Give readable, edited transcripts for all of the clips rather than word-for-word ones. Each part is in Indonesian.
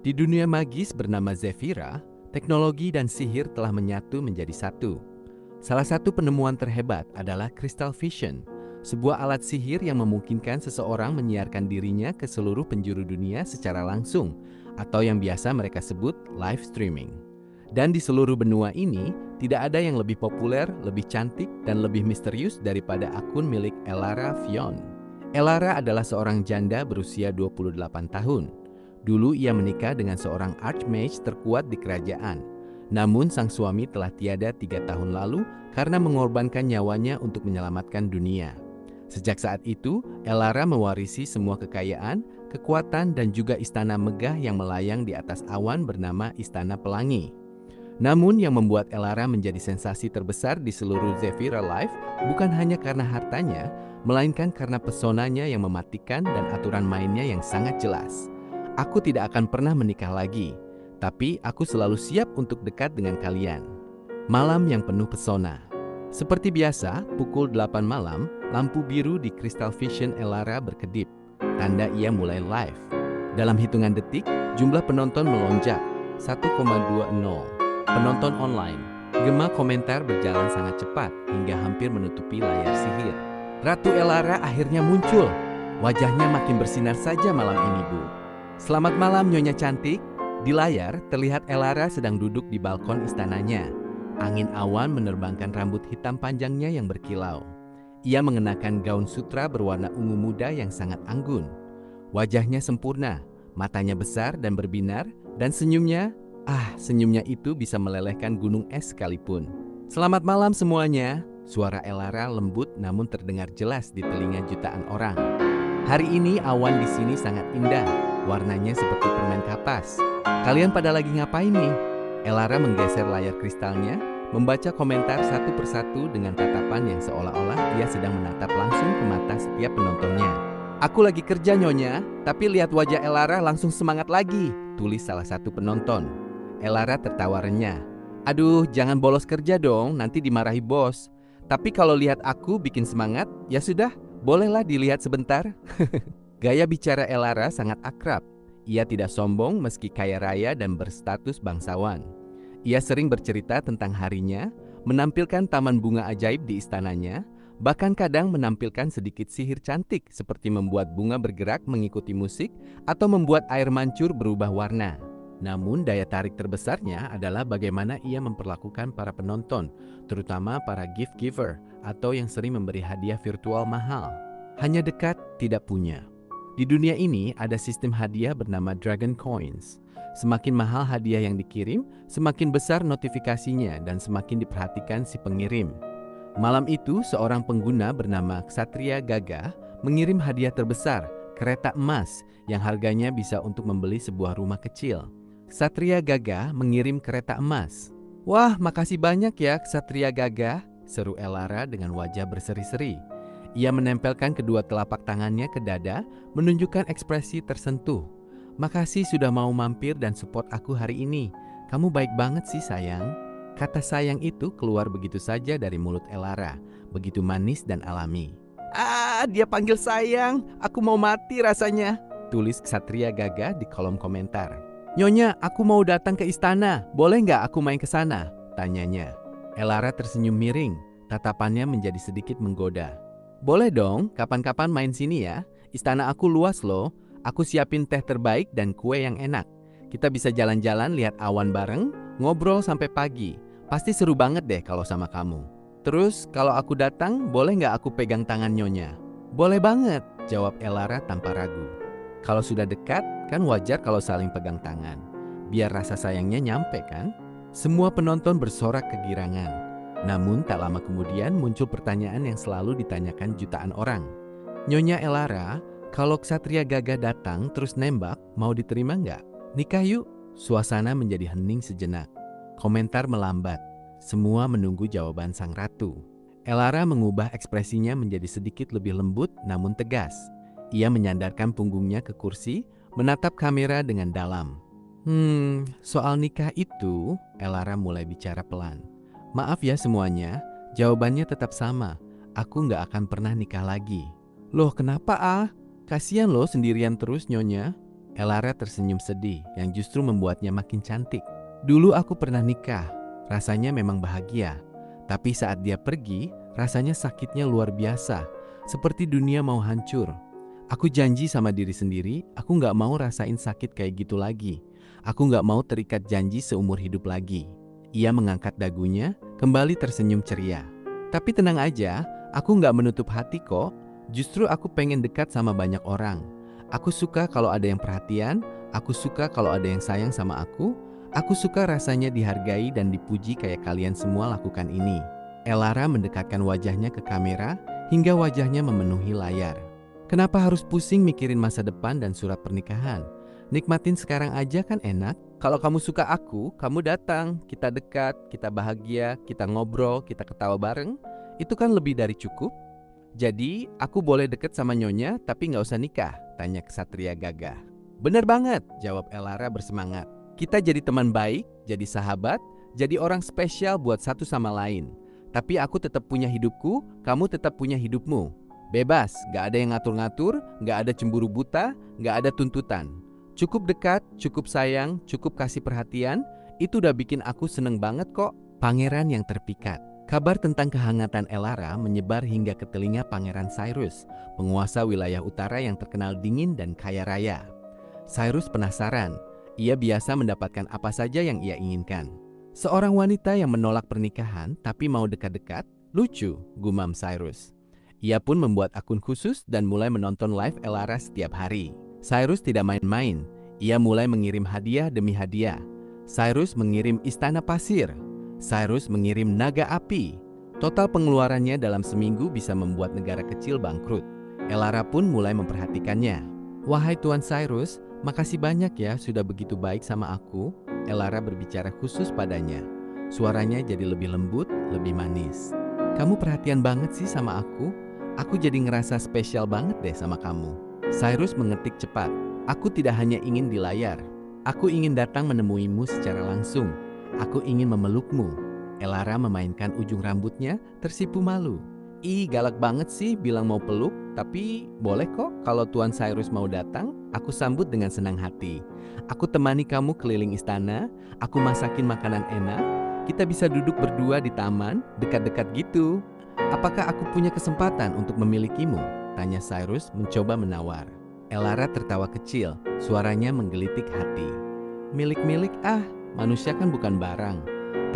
Di dunia magis bernama Zefira, teknologi dan sihir telah menyatu menjadi satu. Salah satu penemuan terhebat adalah Crystal Vision, sebuah alat sihir yang memungkinkan seseorang menyiarkan dirinya ke seluruh penjuru dunia secara langsung, atau yang biasa mereka sebut live streaming. Dan di seluruh benua ini, tidak ada yang lebih populer, lebih cantik, dan lebih misterius daripada akun milik Elara Fion. Elara adalah seorang janda berusia 28 tahun. Dulu ia menikah dengan seorang archmage terkuat di kerajaan. Namun sang suami telah tiada 3 tahun lalu karena mengorbankan nyawanya untuk menyelamatkan dunia. Sejak saat itu, Elara mewarisi semua kekayaan, kekuatan, dan juga istana megah yang melayang di atas awan bernama Istana Pelangi. Namun yang membuat Elara menjadi sensasi terbesar di seluruh Zefira Live bukan hanya karena hartanya, melainkan karena pesonanya yang mematikan dan aturan mainnya yang sangat jelas. Aku tidak akan pernah menikah lagi, tapi aku selalu siap untuk dekat dengan kalian. Malam yang penuh pesona. Seperti biasa, pukul 8 malam, lampu biru di Crystal Vision Elara berkedip, tanda ia mulai live. Dalam hitungan detik, jumlah penonton melonjak, 1,20. Penonton online. Gema komentar berjalan sangat cepat hingga hampir menutupi layar sihir. Ratu Elara akhirnya muncul. Wajahnya makin bersinar saja malam ini, Bu. Selamat malam, Nyonya cantik. Di layar terlihat Elara sedang duduk di balkon istananya. Angin awan menerbangkan rambut hitam panjangnya yang berkilau. Ia mengenakan gaun sutra berwarna ungu muda yang sangat anggun. Wajahnya sempurna, matanya besar dan berbinar, dan senyumnya senyumnya itu bisa melelehkan gunung es sekalipun. Selamat malam semuanya. Suara Elara lembut namun terdengar jelas di telinga jutaan orang. Hari ini awan di sini sangat indah. Warnanya seperti permen kapas. Kalian pada lagi ngapain nih? Elara menggeser layar kristalnya, membaca komentar satu persatu dengan tatapan yang seolah-olah ia sedang menatap langsung ke mata setiap penontonnya. Aku lagi kerja, Nyonya, tapi lihat wajah Elara langsung semangat lagi, tulis salah satu penonton. Elara tertawa renyah. Aduh, jangan bolos kerja dong, nanti dimarahi bos. Tapi kalau lihat aku bikin semangat, ya sudah, bolehlah dilihat sebentar. Gaya bicara Elara sangat akrab. Ia tidak sombong meski kaya raya dan berstatus bangsawan. Ia sering bercerita tentang harinya, menampilkan taman bunga ajaib di istananya, bahkan kadang menampilkan sedikit sihir cantik seperti membuat bunga bergerak mengikuti musik atau membuat air mancur berubah warna. Namun daya tarik terbesarnya adalah bagaimana ia memperlakukan para penonton, terutama para gift giver atau yang sering memberi hadiah virtual mahal. Hanya dekat, tidak punya. Di dunia ini ada sistem hadiah bernama Dragon Coins. Semakin mahal hadiah yang dikirim, semakin besar notifikasinya dan semakin diperhatikan si pengirim. Malam itu, seorang pengguna bernama Ksatria Gaga mengirim hadiah terbesar, kereta emas, yang harganya bisa untuk membeli sebuah rumah kecil. Ksatria Gaga mengirim kereta emas. Wah, makasih banyak ya Ksatria Gaga, seru Elara dengan wajah berseri-seri. Ia menempelkan kedua telapak tangannya ke dada, menunjukkan ekspresi tersentuh. Makasih sudah mau mampir dan support aku hari ini. Kamu baik banget sih sayang. Kata sayang itu keluar begitu saja dari mulut Elara, begitu manis dan alami. Dia panggil sayang, aku mau mati rasanya, tulis Ksatria Gaga di kolom komentar. Nyonya, aku mau datang ke istana, boleh nggak aku main ke sana? Tanyanya. Elara tersenyum miring, tatapannya menjadi sedikit menggoda. Boleh dong, kapan-kapan main sini ya. Istana aku luas loh, aku siapin teh terbaik dan kue yang enak. Kita bisa jalan-jalan lihat awan bareng, ngobrol sampai pagi. Pasti seru banget deh kalau sama kamu. Terus kalau aku datang, boleh nggak aku pegang tangan Nyonya? Boleh banget, jawab Elara tanpa ragu. Kalau sudah dekat, kan wajar kalau saling pegang tangan. Biar rasa sayangnya nyampe kan? Semua penonton bersorak kegirangan. Namun tak lama kemudian muncul pertanyaan yang selalu ditanyakan jutaan orang. Nyonya Elara, kalau Ksatria Gaga datang terus nembak, mau diterima nggak? Nikah yuk? Suasana menjadi hening sejenak. Komentar melambat. Semua menunggu jawaban sang ratu. Elara mengubah ekspresinya menjadi sedikit lebih lembut namun tegas. Ia menyandarkan punggungnya ke kursi, menatap kamera dengan dalam. Soal nikah itu, Elara mulai bicara pelan. Maaf ya semuanya, jawabannya tetap sama. Aku nggak akan pernah nikah lagi. Loh kenapa Kasian loh sendirian terus Nyonya. Elara tersenyum sedih yang justru membuatnya makin cantik. Dulu aku pernah nikah, rasanya memang bahagia. Tapi saat dia pergi, rasanya sakitnya luar biasa, seperti dunia mau hancur. Aku janji sama diri sendiri, aku gak mau rasain sakit kayak gitu lagi. Aku gak mau terikat janji seumur hidup lagi. Ia mengangkat dagunya, kembali tersenyum ceria. Tapi tenang aja, aku gak menutup hati kok. Justru aku pengen dekat sama banyak orang. Aku suka kalau ada yang perhatian, aku suka kalau ada yang sayang sama aku suka rasanya dihargai dan dipuji kayak kalian semua lakukan ini. Elara mendekatkan wajahnya ke kamera hingga wajahnya memenuhi layar. Kenapa harus pusing mikirin masa depan dan surat pernikahan? Nikmatin sekarang aja kan enak. Kalau kamu suka aku, kamu datang, kita dekat, kita bahagia, kita ngobrol, kita ketawa bareng. Itu kan lebih dari cukup. Jadi, aku boleh deket sama Nyonya tapi nggak usah nikah? Tanya Ksatria gagah. Bener banget, jawab Elara bersemangat. Kita jadi teman baik, jadi sahabat, jadi orang spesial buat satu sama lain. Tapi aku tetap punya hidupku, kamu tetap punya hidupmu. Bebas, gak ada yang ngatur-ngatur, gak ada cemburu buta, gak ada tuntutan. Cukup dekat, cukup sayang, cukup kasih perhatian, itu udah bikin aku seneng banget kok. Pangeran yang terpikat. Kabar tentang kehangatan Elara menyebar hingga ke telinga Pangeran Cyrus, penguasa wilayah utara yang terkenal dingin dan kaya raya. Cyrus penasaran. Ia biasa mendapatkan apa saja yang ia inginkan. Seorang wanita yang menolak pernikahan tapi mau dekat-dekat, lucu, gumam Cyrus. Ia pun membuat akun khusus dan mulai menonton live Elara setiap hari. Cyrus tidak main-main. Ia mulai mengirim hadiah demi hadiah. Cyrus mengirim istana pasir. Cyrus mengirim naga api. Total pengeluarannya dalam seminggu bisa membuat negara kecil bangkrut. Elara pun mulai memperhatikannya. Wahai Tuan Cyrus, makasih banyak ya sudah begitu baik sama aku. Elara berbicara khusus padanya. Suaranya jadi lebih lembut, lebih manis. Kamu perhatian banget sih sama aku. Aku jadi ngerasa spesial banget deh sama kamu. Cyrus mengetik cepat. Aku tidak hanya ingin di layar. Aku ingin datang menemuimu secara langsung. Aku ingin memelukmu. Elara memainkan ujung rambutnya, tersipu malu. Ih, galak banget sih bilang mau peluk, tapi boleh kok kalau Tuan Cyrus mau datang, aku sambut dengan senang hati. Aku temani kamu keliling istana, aku masakin makanan enak, kita bisa duduk berdua di taman, dekat-dekat gitu. Apakah aku punya kesempatan untuk memilikimu? Tanya Cyrus mencoba menawar. Elara tertawa kecil, suaranya menggelitik hati. Milik-milik manusia kan bukan barang.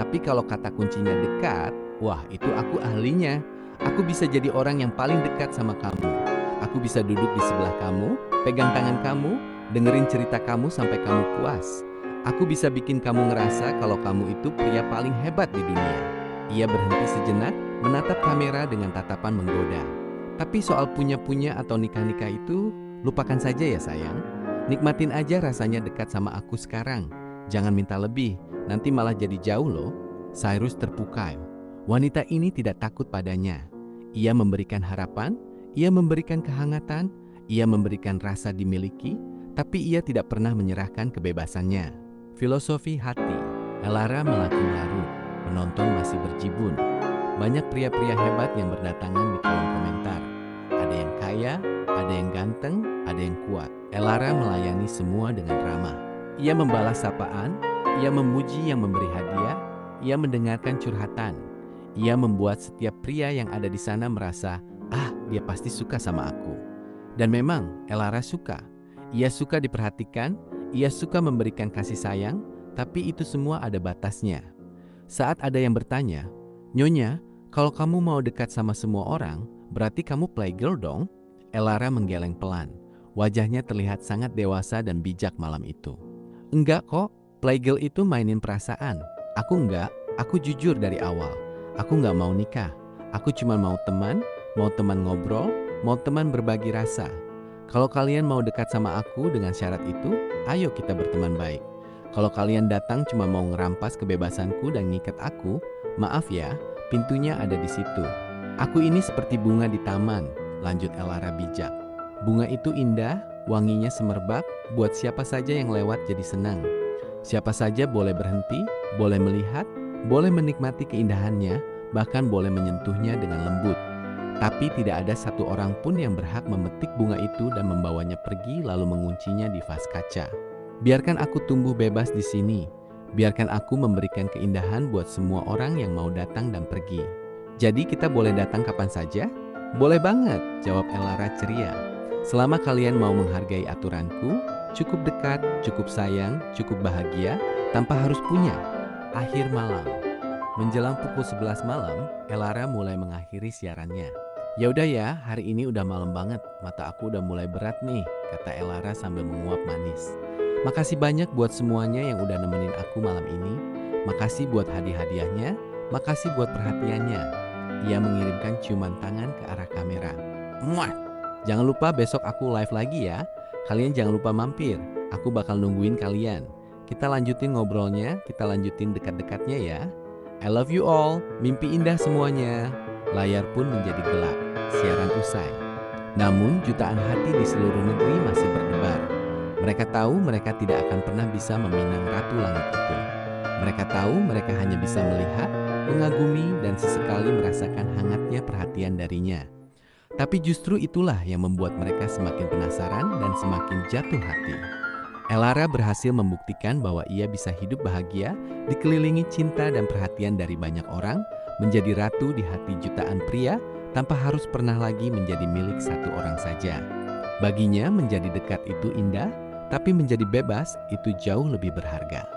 Tapi kalau kata kuncinya dekat, wah itu aku ahlinya. Aku bisa jadi orang yang paling dekat sama kamu. Aku bisa duduk di sebelah kamu, pegang tangan kamu, dengerin cerita kamu sampai kamu puas. Aku bisa bikin kamu ngerasa kalau kamu itu pria paling hebat di dunia. Ia berhenti sejenak, menatap kamera dengan tatapan menggoda. Tapi soal punya-punya atau nikah-nikah itu, lupakan saja ya sayang. Nikmatin aja rasanya dekat sama aku sekarang. Jangan minta lebih, nanti malah jadi jauh loh. Cyrus terpukau. Wanita ini tidak takut padanya. Ia memberikan harapan, ia memberikan kehangatan, ia memberikan rasa dimiliki, tapi ia tidak pernah menyerahkan kebebasannya. Filosofi hati. Elara makin larut, penonton masih berjibun. Banyak pria-pria hebat yang berdatangan di kolom komentar. Ada yang kaya, ada yang ganteng, ada yang kuat. Elara melayani semua dengan ramah. Ia membalas sapaan, ia memuji yang memberi hadiah, ia mendengarkan curhatan. Ia membuat setiap pria yang ada di sana merasa, dia pasti suka sama aku. Dan memang Elara suka. Ia suka diperhatikan, ia suka memberikan kasih sayang, tapi itu semua ada batasnya. Saat ada yang bertanya, Nyonya, kalau kamu mau dekat sama semua orang, berarti kamu playgirl dong? Elara menggeleng pelan. Wajahnya terlihat sangat dewasa dan bijak malam itu. Enggak kok, playgirl itu mainin perasaan. Aku enggak, aku jujur dari awal. Aku enggak mau nikah. Aku cuma mau teman ngobrol, mau teman berbagi rasa. Kalau kalian mau dekat sama aku dengan syarat itu, ayo kita berteman baik. Kalau kalian datang cuma mau ngerampas kebebasanku dan ngikat aku, maaf ya, pintunya ada di situ. Aku ini seperti bunga di taman, lanjut Elara bijak. Bunga itu indah, wanginya semerbak, buat siapa saja yang lewat jadi senang. Siapa saja boleh berhenti, boleh melihat, boleh menikmati keindahannya, bahkan boleh menyentuhnya dengan lembut. Tapi tidak ada satu orang pun yang berhak memetik bunga itu dan membawanya pergi lalu menguncinya di vas kaca. Biarkan aku tumbuh bebas di sini. Biarkan aku memberikan keindahan buat semua orang yang mau datang dan pergi. Jadi kita boleh datang kapan saja? Boleh banget, jawab Elara ceria. Selama kalian mau menghargai aturanku, cukup dekat, cukup sayang, cukup bahagia, tanpa harus punya. Akhir malam. Menjelang pukul 11 malam, Elara mulai mengakhiri siarannya. Ya udah ya, hari ini udah malam banget. Mata aku udah mulai berat nih, kata Elara sambil menguap manis. Makasih banyak buat semuanya yang udah nemenin aku malam ini. Makasih buat hadiah-hadiahnya, makasih buat perhatiannya. Ia mengirimkan ciuman tangan ke arah kamera. Muah! Jangan lupa besok aku live lagi ya. Kalian jangan lupa mampir. Aku bakal nungguin kalian. Kita lanjutin ngobrolnya, kita lanjutin dekat-dekatnya ya. I love you all. Mimpi indah semuanya. Layar pun menjadi gelap. Siaran usai. Namun jutaan hati di seluruh negeri masih berdebar. Mereka tahu mereka tidak akan pernah bisa meminang Ratu Langit itu. Mereka tahu mereka hanya bisa melihat, mengagumi, dan sesekali merasakan hangatnya perhatian darinya. Tapi justru itulah yang membuat mereka semakin penasaran dan semakin jatuh hati. Elara berhasil membuktikan bahwa ia bisa hidup bahagia, dikelilingi cinta dan perhatian dari banyak orang, menjadi ratu di hati jutaan pria tanpa harus pernah lagi menjadi milik satu orang saja. Baginya menjadi dekat itu indah, tapi menjadi bebas itu jauh lebih berharga.